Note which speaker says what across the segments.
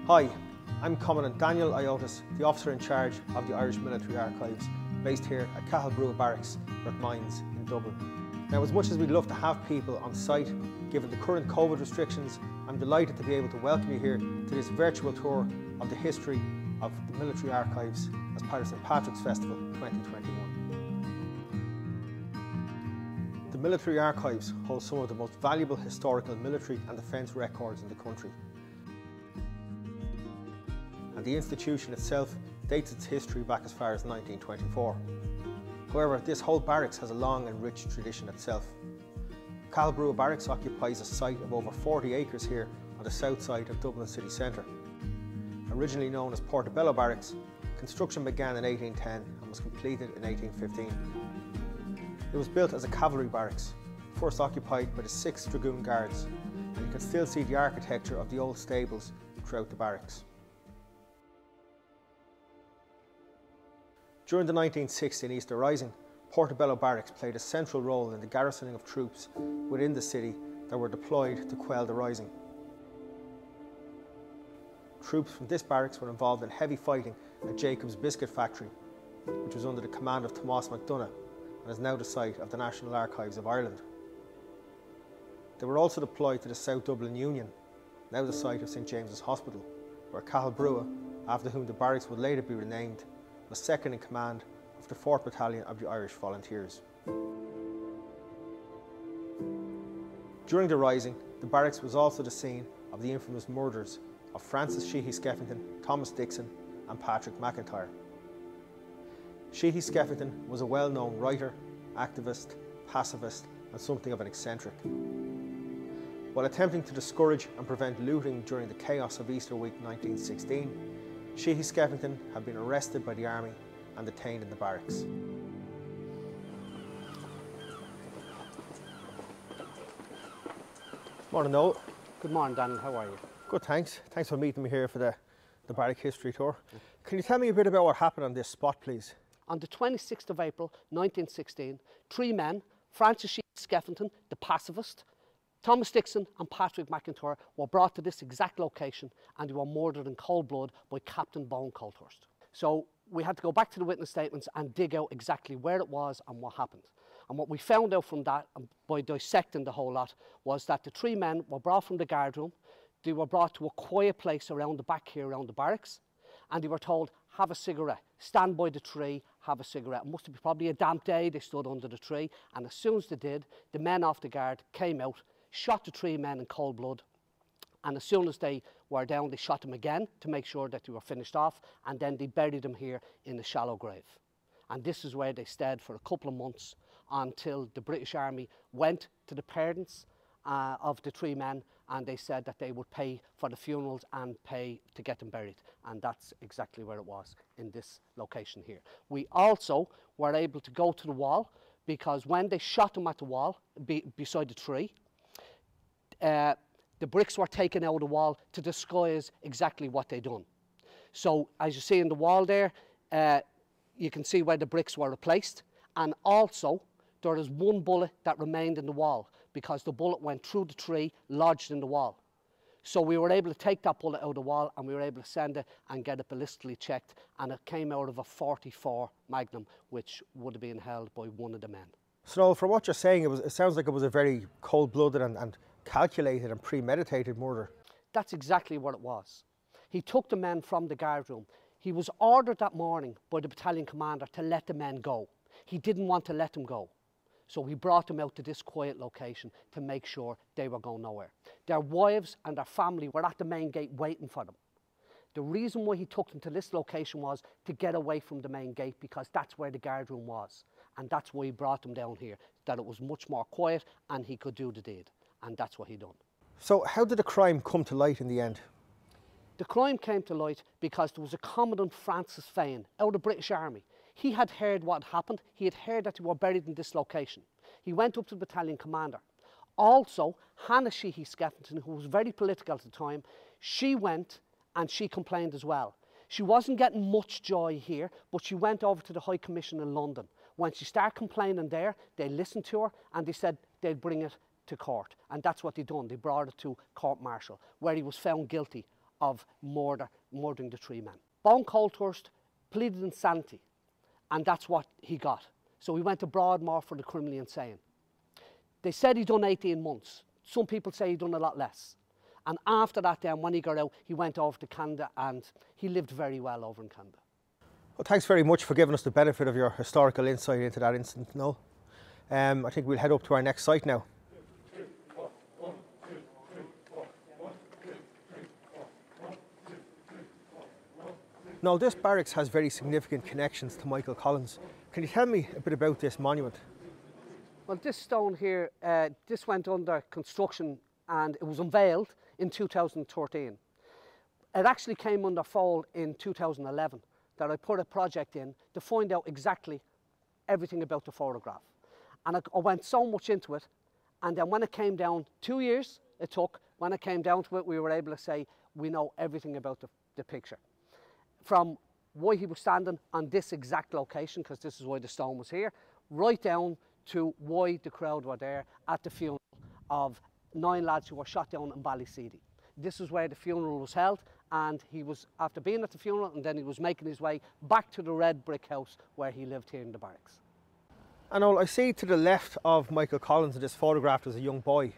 Speaker 1: Hi, I'm Comdt Daniel Ayiotis, the officer in charge of the Irish Military Archives, based here at Calibre Barracks, Mines in Dublin. Now, as much as we'd love to have people on site, given the current COVID restrictions, I'm delighted to be able to welcome you here to this virtual tour of the history of the military archives as part of St Patrick's Festival 2021. The military archives hold some of the most valuable historical military and defence records in the country. And the institution itself dates its history back as far as 1924. However, this whole barracks has a long and rich tradition itself. Calibre Barracks occupies a site of over 40 acres here on the south side of Dublin city centre. Originally known as Portobello Barracks, construction began in 1810 and was completed in 1815. It was built as a cavalry barracks, first occupied by the 6th Dragoon Guards, and you can still see the architecture of the old stables throughout the barracks. During the 1916 Easter Rising, Portobello Barracks played a central role in the garrisoning of troops within the city that were deployed to quell the rising. Troops from this barracks were involved in heavy fighting at Jacob's Biscuit Factory, which was under the command of Tomás MacDonagh and is now the site of the National Archives of Ireland. They were also deployed to the South Dublin Union, now the site of St James's Hospital, where Cathal Brugha, after whom the barracks would later be renamed, was second in command of the 4th Battalion of the Irish Volunteers. During the Rising, the barracks was also the scene of the infamous murders of Francis Sheehy Skeffington, Thomas Dixon and Patrick McIntyre. Sheehy Skeffington was a well-known writer, activist, pacifist and something of an eccentric. While attempting to discourage and prevent looting during the chaos of Easter week 1916, Sheehy Skeffington had been arrested by the army and detained in the barracks. Morning, Noel.
Speaker 2: Good morning, Daniel. How are you?
Speaker 1: Good, thanks. Thanks for meeting me here for the barrack history tour. Can you tell me a bit about what happened on this spot, please?
Speaker 2: On the 26th of April 1916, 3 men, Francis Sheehy Skeffington, the pacifist, Thomas Dixon and Patrick McIntyre, were brought to this exact location and they were murdered in cold blood by Captain Bone Colthurst. So we had to go back to the witness statements and dig out exactly where it was and what happened. And what we found out from that, by dissecting the whole lot, was that the 3 men were brought from the guard room. They were brought to a quiet place around the back here, around the barracks, and they were told, have a cigarette, stand by the tree, have a cigarette. It must have been probably a damp day. They stood under the tree, and as soon as they did, the men off the guard came out, shot the 3 men in cold blood, and as soon as they were down, they shot them again to make sure that they were finished off, and then they buried them here in a shallow grave. And this is where they stayed for a couple of months until the British Army went to the parents of the 3 men, and they said that they would pay for the funerals and pay to get them buried. And that's exactly where it was, in this location here. We also were able to go to the wall, because when they shot them at the wall, beside the tree, the bricks were taken out of the wall to disguise exactly what they'd done. So as you see in the wall there, you can see where the bricks were replaced, and also there is 1 bullet that remained in the wall because the bullet went through the tree, lodged in the wall. So we were able to take that bullet out of the wall and we were able to send it and get it ballistically checked, and it came out of a .44 Magnum, which would have been held by one of the men.
Speaker 1: So from what you're saying, it sounds like it was a very cold-blooded and calculated and premeditated murder.
Speaker 2: That's exactly what it was. He took the men from the guard room. He was ordered that morning by the battalion commander to let the men go. He didn't want to let them go. So he brought them out to this quiet location to make sure they were going nowhere. Their wives and their family were at the main gate waiting for them. The reason why he took them to this location was to get away from the main gate, because that's where the guard room was. And that's why he brought them down here, that it was much more quiet and he could do the deed. And that's what he done.
Speaker 1: So how did the crime come to light in the end?
Speaker 2: The crime came to light because there was a Commandant Francis Fane out of the British Army. He had heard what had happened. He had heard that they were buried in this location. He went up to the battalion commander. Also, Hannah Sheehy Skeffington, who was very political at the time, she went and she complained as well. She wasn't getting much joy here, but she went over to the High Commission in London. When she started complaining there, they listened to her and they said they'd bring it to court. And that's what they done. They brought it to court-martial, where he was found guilty of murdering the 3 men. Bone Colthurst pleaded insanity, and that's what he got. So he went to Broadmoor for the criminally insane. They said he done 18 months. Some people say he done a lot less. And after that then, when he got out, he went over to Canada and he lived very well over in Canada.
Speaker 1: Well, thanks very much for giving us the benefit of your historical insight into that incident, Noel. I think we'll head up to our next site now. Now, this barracks has very significant connections to Michael Collins. Can you tell me a bit about this monument?
Speaker 2: Well, this stone here, this went under construction and it was unveiled in 2013. It actually came under fold in 2011 that I put a project in to find out exactly everything about the photograph. And I went so much into it, and then when it came down, 2 years it took, when it came down to it, we were able to say we know everything about the picture. From why he was standing on this exact location, because this is why the stone was here, right down to why the crowd were there at the funeral of 9 lads who were shot down in Ballyseedy. This is where the funeral was held, and he was, after being at the funeral, and then he was making his way back to the red brick house where he lived here in the barracks.
Speaker 1: And I see to the left of Michael Collins in this photograph as a young boy.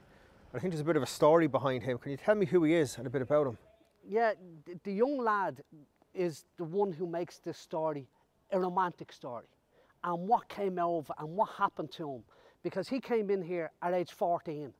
Speaker 1: I think there's a bit of a story behind him. Can you tell me who he is and a bit about him?
Speaker 2: Yeah, the young lad is the one who makes this story a romantic story. And what came over and what happened to him, because he came in here at age 14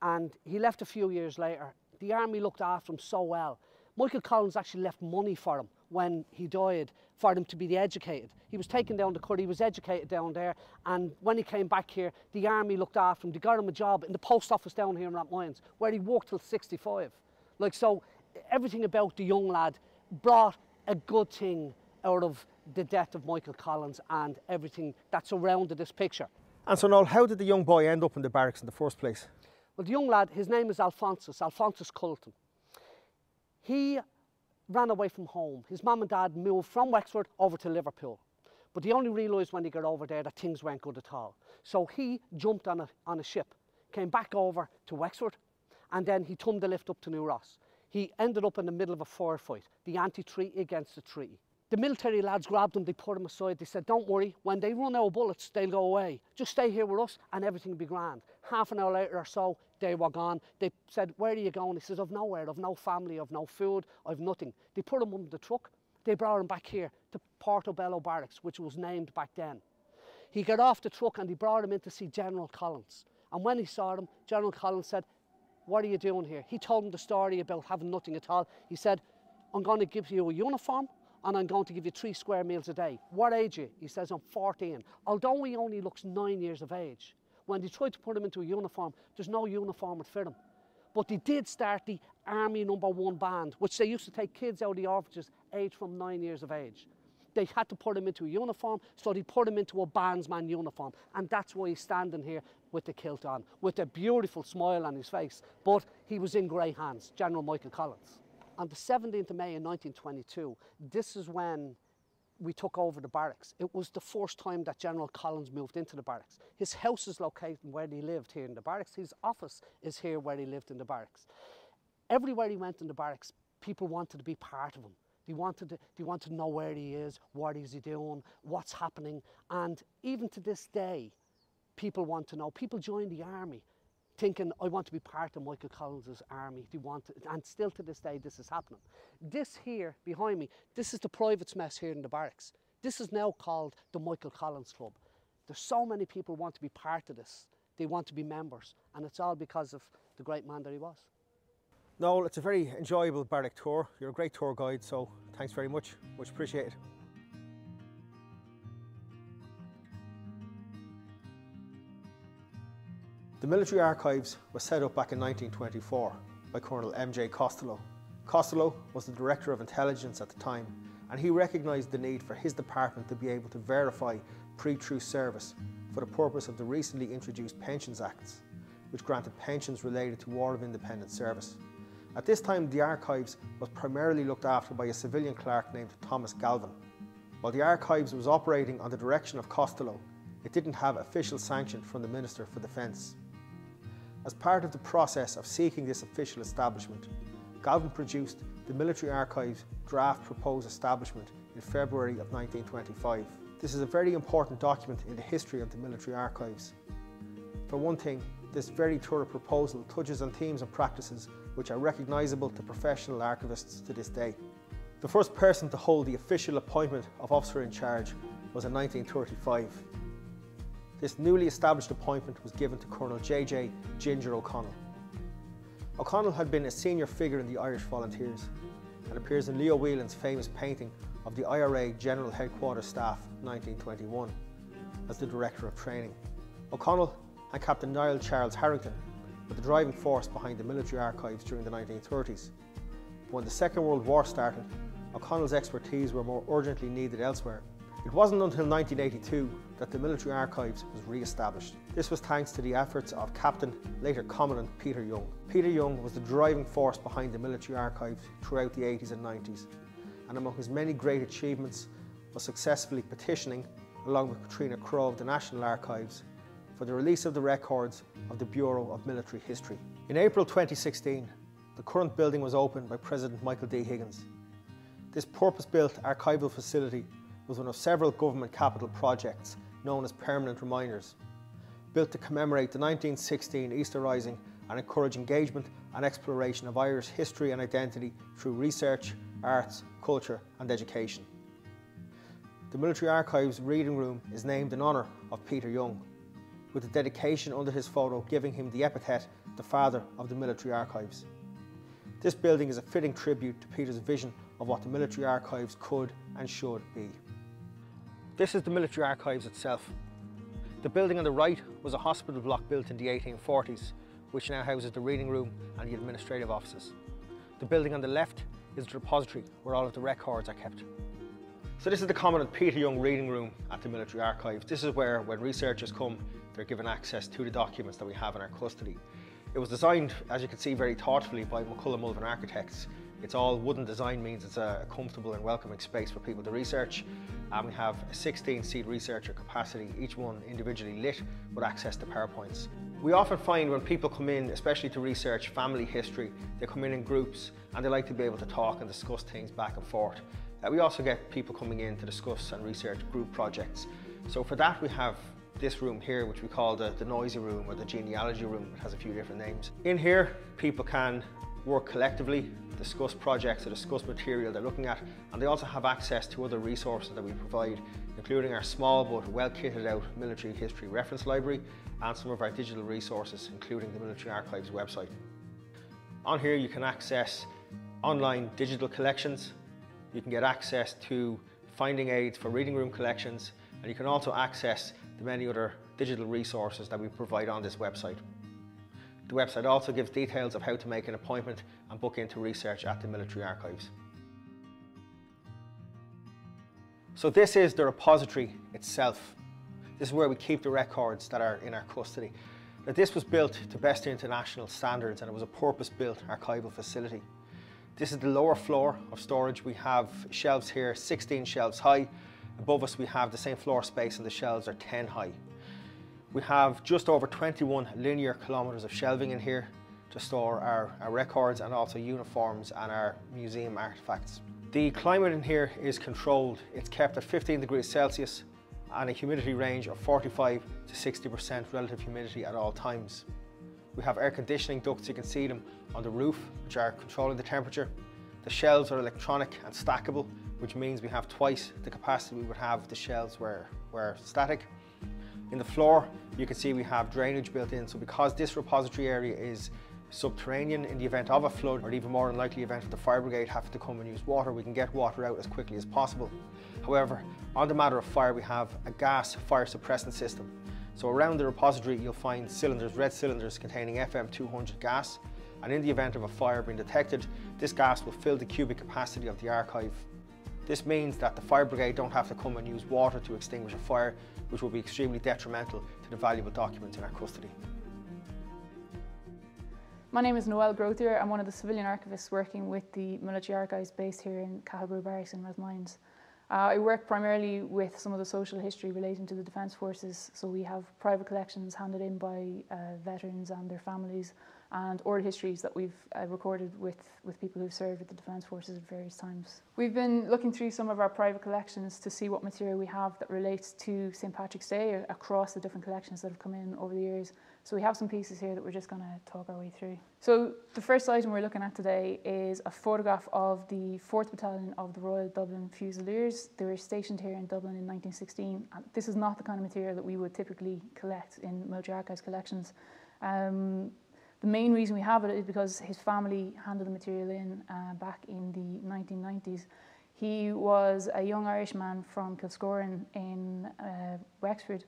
Speaker 2: and he left a few years later. The army looked after him so well. Michael Collins actually left money for him when he died, for him to be educated. He was taken down to Curry, he was educated down there, and when he came back here, the army looked after him. They got him a job in the post office down here in Rathmines, where he worked till 65. Like, so everything about the young lad brought a good thing out of the death of Michael Collins and everything that surrounded this picture.
Speaker 1: And so, Noel, how did the young boy end up in the barracks in the first place?
Speaker 2: Well, the young lad, his name is Alphonsus Colton. He ran away from home. His mum and dad moved from Wexford over to Liverpool. But he only realised when he got over there that things weren't good at all. So he jumped on a ship, came back over to Wexford, and then he tumbed the lift up to New Ross. He ended up in the middle of a firefight, the anti-treaty against the treaty. The military lads grabbed him, they put him aside, they said, don't worry, when they run out of bullets, they'll go away. Just stay here with us and everything will be grand. Half an hour later or so, they were gone. They said, where are you going? He says, I've nowhere, I've no family, I've no food, I've nothing. They put him under the truck, they brought him back here to Portobello Barracks, which was named back then. He got off the truck and they brought him in to see General Collins. And when he saw him, General Collins said, what are you doing here? He told him the story about having nothing at all. He said, I'm going to give you a uniform and I'm going to give you 3 square meals a day. What age are you? He says, I'm 14. Although he only looks 9 years of age, when they tried to put him into a uniform, there's no uniform that fit him. But they did start the Army No. 1 band, which they used to take kids out of the orphanages aged from 9 years of age. They had to put him into a uniform, so they put him into a bandsman uniform. And that's why he's standing here with the kilt on, with a beautiful smile on his face. But he was in grey hands, General Michael Collins. On the 17th of May in 1922, this is when we took over the barracks. It was the first time that General Collins moved into the barracks. His house is located where he lived here in the barracks. His office is here where he lived in the barracks. Everywhere he went in the barracks, people wanted to be part of him. They wanted to know where he is, what is he doing, what's happening. And even to this day, people want to know. People join the army thinking, I want to be part of Michael Collins' army. And still to this day, this is happening. This here, behind me, this is the privates' mess here in the barracks. This is now called the Michael Collins Club. There's so many people who want to be part of this. They want to be members. And it's all because of the great man that he was.
Speaker 1: Noel, it's a very enjoyable barrack tour. You're a great tour guide, so thanks very much. Much appreciated. The military archives was set up back in 1924 by Colonel M.J. Costello. Costello was the Director of Intelligence at the time, and he recognised the need for his department to be able to verify pre-truce service for the purpose of the recently introduced Pensions Acts, which granted pensions related to War of Independence service. At this time, the archives was primarily looked after by a civilian clerk named Thomas Galvin. While the archives was operating on the direction of Costello, it didn't have official sanction from the Minister for Defence. As part of the process of seeking this official establishment, Galvin produced the Military Archives Draft Proposed Establishment in February of 1925. This is a very important document in the history of the military archives. For one thing, this very thorough proposal touches on themes and practices which are recognisable to professional archivists to this day. The first person to hold the official appointment of officer in charge was in 1935. This newly established appointment was given to Colonel J.J. Ginger O'Connell. O'Connell had been a senior figure in the Irish Volunteers and appears in Leo Whelan's famous painting of the IRA General Headquarters Staff 1921 as the Director of Training. O'Connell and Captain Niall Charles Harrington were the driving force behind the military archives during the 1930s. But when the Second World War started, O'Connell's expertise were more urgently needed elsewhere. It wasn't until 1982 that the military archives was re-established. This was thanks to the efforts of Captain, later Commandant Peter Young. Peter Young was the driving force behind the military archives throughout the 80s and 90s, and among his many great achievements was successfully petitioning, along with Katrina Crowe of the National Archives, for the release of the records of the Bureau of Military History. In April 2016, the current building was opened by President Michael D. Higgins. This purpose-built archival facility was one of several government capital projects known as permanent reminders, built to commemorate the 1916 Easter Rising and encourage engagement and exploration of Irish history and identity through research, arts, culture and education. The Military Archives Reading Room is named in honour of Peter Young, with a dedication under his photo giving him the epithet the Father of the Military Archives. This building is a fitting tribute to Peter's vision of what the military archives could and should be. This is the military archives itself. The building on the right was a hospital block built in the 1840s, which now houses the reading room and the administrative offices. The building on the left is the repository, where all of the records are kept. So this is the Commandant Peter Young reading room at the military archives. This is where, when researchers come, they're given access to the documents that we have in our custody. It was designed, as you can see, very thoughtfully by McCullough Mulvin Architects. It's all wooden design, means it's a comfortable and welcoming space for people to research. And we have a 16-seat researcher capacity, each one individually lit with access to PowerPoints. We often find when people come in, especially to research family history, they come in groups and they like to be able to talk and discuss things back and forth. We also get people coming in to discuss and research group projects. So for that we have this room here, which we call the noisy room or the genealogy room. It has a few different names. In here, people can work collectively, discuss projects or discuss material they're looking at, and they also have access to other resources that we provide, including our small but well kitted out military history reference library and some of our digital resources, including the Military Archives website. On here you can access online digital collections, you can get access to finding aids for reading room collections, and you can also access the many other digital resources that we provide on this website. The website also gives details of how to make an appointment and book into research at the military archives. So this is the repository itself. This is where we keep the records that are in our custody. Now, this was built to best international standards and it was a purpose-built archival facility. This is the lower floor of storage. We have shelves here, 16 shelves high. Above us we have the same floor space and the shelves are 10 high. We have just over 21 linear kilometres of shelving in here to store our records and also uniforms and our museum artefacts. The climate in here is controlled. It's kept at 15 degrees Celsius and a humidity range of 45 to 60% relative humidity at all times. We have air conditioning ducts, you can see them on the roof, which are controlling the temperature. The shelves are electronic and stackable, which means we have twice the capacity we would have if the shelves were static. In the floor, you can see we have drainage built in, so because this repository area is subterranean, in the event of a flood or even more unlikely event of the fire brigade having to come and use water, we can get water out as quickly as possible. However, on the matter of fire, we have a gas fire suppressant system. So around the repository you'll find cylinders, red cylinders containing FM200 gas, and in the event of a fire being detected, this gas will fill the cubic capacity of the archive. This means that the fire brigade don't have to come and use water to extinguish a fire, which will be extremely detrimental to the valuable documents in our custody.
Speaker 3: My name is Noelle Grothier. I'm one of the civilian archivists working with the military archives based here in Calibre Barracks in Rathmines. I work primarily with some of the social history relating to the Defence Forces, so we have private collections handed in by veterans and their families, and oral histories that we've recorded with people who've served with the Defence Forces at various times. We've been looking through some of our private collections to see what material we have that relates to St. Patrick's Day across the different collections that have come in over the years. So we have some pieces here that we're just going to talk our way through. So the first item we're looking at today is a photograph of the 4th Battalion of the Royal Dublin Fusiliers. They were stationed here in Dublin in 1916. And this is not the kind of material that we would typically collect in military archives collections. The main reason we have it is because his family handed the material in back in the 1990s. He was a young Irishman from Kilscoran in Wexford,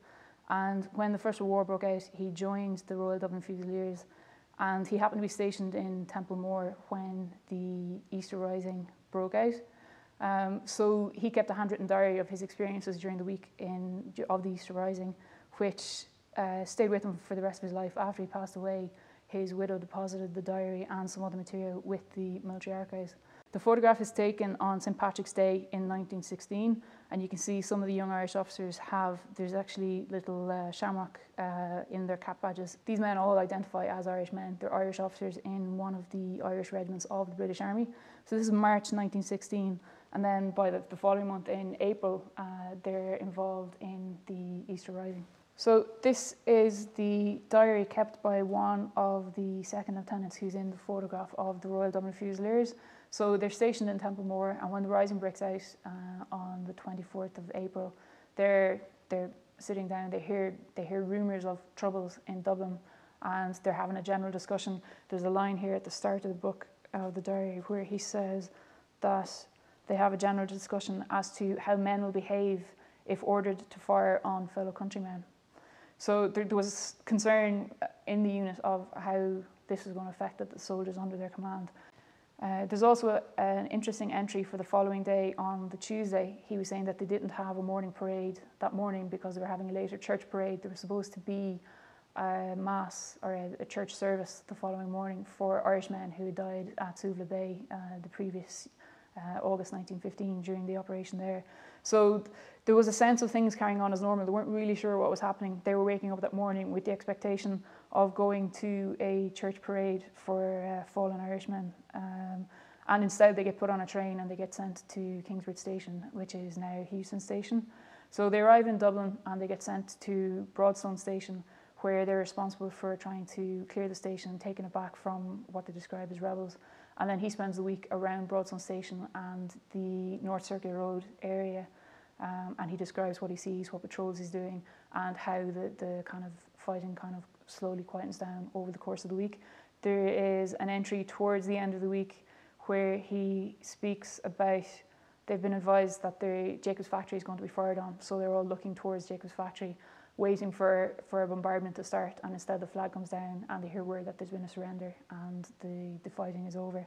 Speaker 3: and when the First World War broke out, he joined the Royal Dublin Fusiliers, and he happened to be stationed in Templemore when the Easter Rising broke out. So he kept a handwritten diary of his experiences during the week of the Easter Rising, which stayed with him for the rest of his life. After he passed away, his widow deposited the diary and some other material with the military archives. The photograph is taken on St. Patrick's Day in 1916, and you can see some of the young Irish officers there's actually little shamrock in their cap badges. These men all identify as Irish men. They're Irish officers in one of the Irish regiments of the British Army. So this is March 1916, and then by the following month in April, they're involved in the Easter Rising. So this is the diary kept by one of the second lieutenants who's in the photograph of the Royal Dublin Fusiliers. So they're stationed in Templemore, and when the Rising breaks out on the 24th of April, they're sitting down. They hear rumours of troubles in Dublin, and they're having a general discussion. There's a line here at the start of the book of the diary where he says that they have a general discussion as to how men will behave if ordered to fire on fellow countrymen. So there was concern in the unit of how this was going to affect the soldiers under their command. There's also an interesting entry for the following day on the Tuesday. He was saying that they didn't have a morning parade that morning because they were having a later church parade. There was supposed to be a mass or a church service the following morning for Irishmen who had died at Suvla Bay the previous August 1915 during the operation there. So there was a sense of things carrying on as normal. They weren't really sure what was happening. They were waking up that morning with the expectation of going to a church parade for fallen Irishmen. And instead they get put on a train and they get sent to Kingsbridge Station, which is now Houston Station. So they arrive in Dublin and they get sent to Broadstone Station, where they're responsible for trying to clear the station and taking it back from what they describe as rebels. And then he spends the week around Broadstone Station and the North Circular Road area, and he describes what he sees, what patrols he's doing, and how the kind of fighting kind of slowly quietens down over the course of the week. There is an entry towards the end of the week where he speaks about they've been advised that Jacob's Factory is going to be fired on, so they're all looking towards Jacob's Factory, waiting for a bombardment to start, and instead the flag comes down and they hear word that there's been a surrender and the fighting is over.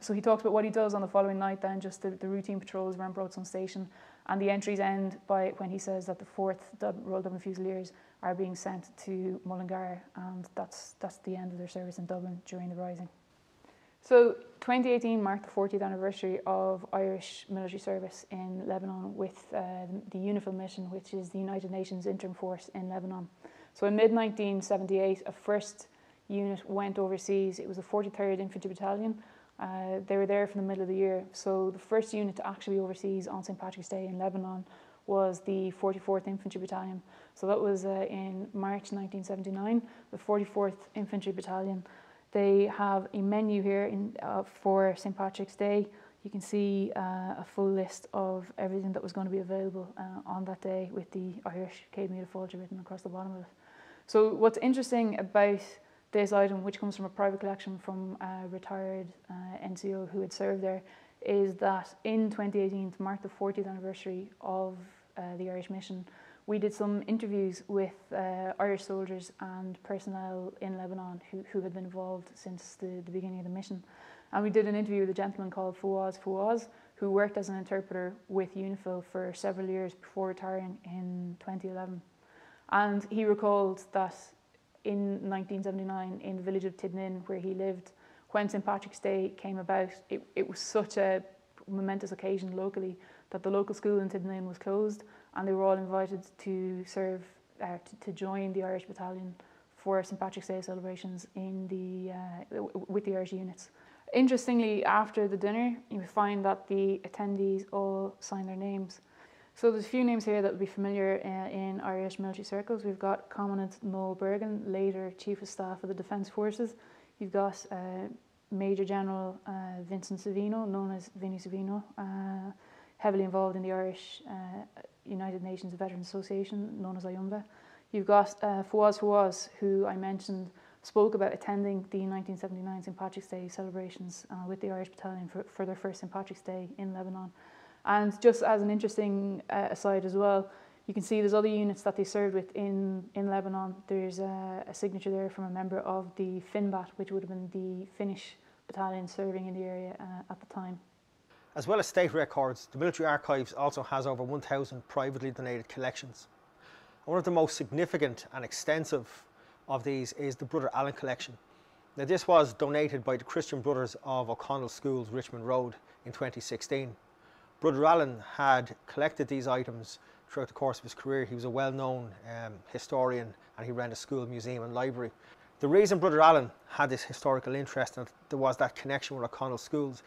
Speaker 3: So he talks about what he does on the following night then, just the routine patrols around Broadstone Station, and the entries end by when he says that the 4th Royal Dublin Fusiliers are being sent to Mullingar, and that's the end of their service in Dublin during the Rising. So 2018 marked the 40th anniversary of Irish military service in Lebanon with the UNIFIL mission, which is the United Nations Interim Force in Lebanon. So in mid-1978, a first unit went overseas. It was the 43rd Infantry Battalion. They were there for the middle of the year. So the first unit to actually be overseas on St. Patrick's Day in Lebanon was the 44th Infantry Battalion. So that was in March 1979, the 44th Infantry Battalion. They have a menu here for St. Patrick's Day. You can see a full list of everything that was going to be available on that day with the Irish Céad Míle Fáilte written across the bottom of it. So what's interesting about this item, which comes from a private collection from a retired NCO who had served there, is that in 2018, to mark the 40th anniversary of the Irish mission, we did some interviews with Irish soldiers and personnel in Lebanon who had been involved since the beginning of the mission. And we did an interview with a gentleman called Fouaz, who worked as an interpreter with UNIFIL for several years before retiring in 2011. And he recalled that in 1979, in the village of Tidnin, where he lived, when St. Patrick's Day came about, it was such a momentous occasion locally that the local school in Tidnin was closed, and they were all invited to serve, to join the Irish battalion for St Patrick's Day celebrations with the Irish units. Interestingly, after the dinner, you find that the attendees all sign their names. So there's a few names here that will be familiar in Irish military circles. We've got Commandant Noel Bergen, later Chief of Staff of the Defence Forces. You've got Major General Vincent Savino, known as Vinnie Savino, heavily involved in the Irish United Nations Veterans Association, known as IUMVA. You've got Fawaz, who I mentioned spoke about attending the 1979 St Patrick's Day celebrations with the Irish Battalion for their first St Patrick's Day in Lebanon. And just as an interesting aside as well, you can see there's other units that they served with in Lebanon. There's a signature there from a member of the Finbat, which would have been the Finnish battalion serving in the area at the time.
Speaker 1: As well as state records, the Military Archives also has over 1,000 privately donated collections. One of the most significant and extensive of these is the Brother Allen collection. Now, this was donated by the Christian Brothers of O'Connell Schools, Richmond Road, in 2016. Brother Allen had collected these items throughout the course of his career. He was a well-known historian, and he ran a school museum and library. The reason Brother Allen had this historical interest, and there was that connection with O'Connell Schools,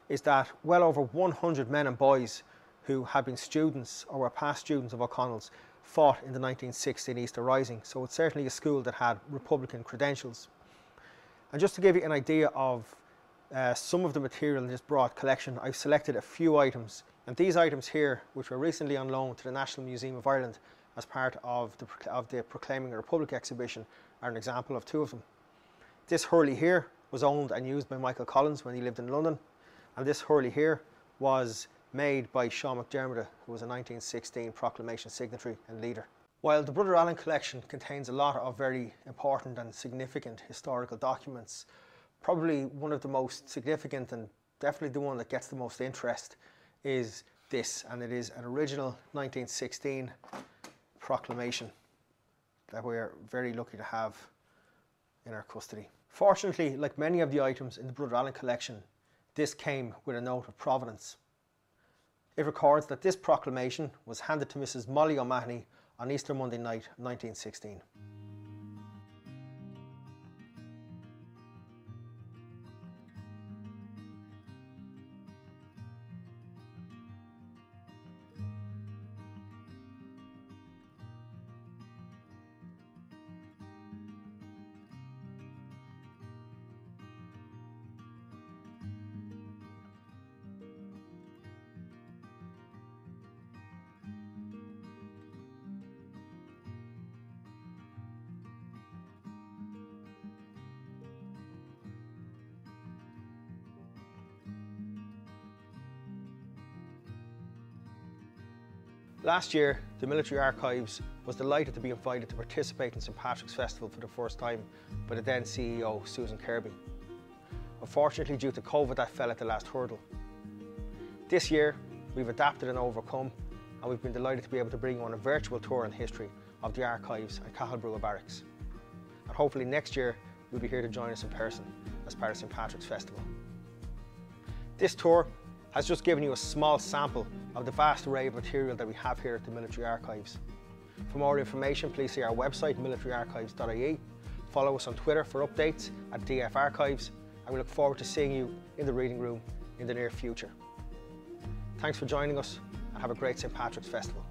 Speaker 1: is that well over 100 men and boys who had been students or were past students of O'Connell's fought in the 1916 Easter Rising. So it's certainly a school that had Republican credentials. And just to give you an idea of some of the material in this broad collection, I've selected a few items. And these items here, which were recently on loan to the National Museum of Ireland as part of the Proclaiming a Republic exhibition, are an example of two of them. This hurley here was owned and used by Michael Collins when he lived in London. And this hurley here was made by Sean McDermott, who was a 1916 proclamation signatory and leader. While the Brother Allen collection contains a lot of very important and significant historical documents, probably one of the most significant, and definitely the one that gets the most interest, is this, and it is an original 1916 proclamation that we're very lucky to have in our custody. Fortunately, like many of the items in the Brother Allen collection, this came with a note of provenance. It records that this proclamation was handed to Mrs. Molly O'Mahony on Easter Monday night, 1916. Last year, the Military Archives was delighted to be invited to participate in St Patrick's Festival for the first time by the then CEO, Susan Kirby. Unfortunately, due to COVID, that fell at the last hurdle. This year, we've adapted and overcome, and we've been delighted to be able to bring you on a virtual tour in history of the archives at Calibre Barracks. And hopefully next year, you'll be here to join us in person as part of St Patrick's Festival. This tour has just given you a small sample of the vast array of material that we have here at the Military Archives. For more information, please see our website, militaryarchives.ie. Follow us on Twitter for updates at DF Archives, and we look forward to seeing you in the reading room in the near future. Thanks for joining us, and have a great St Patrick's Festival.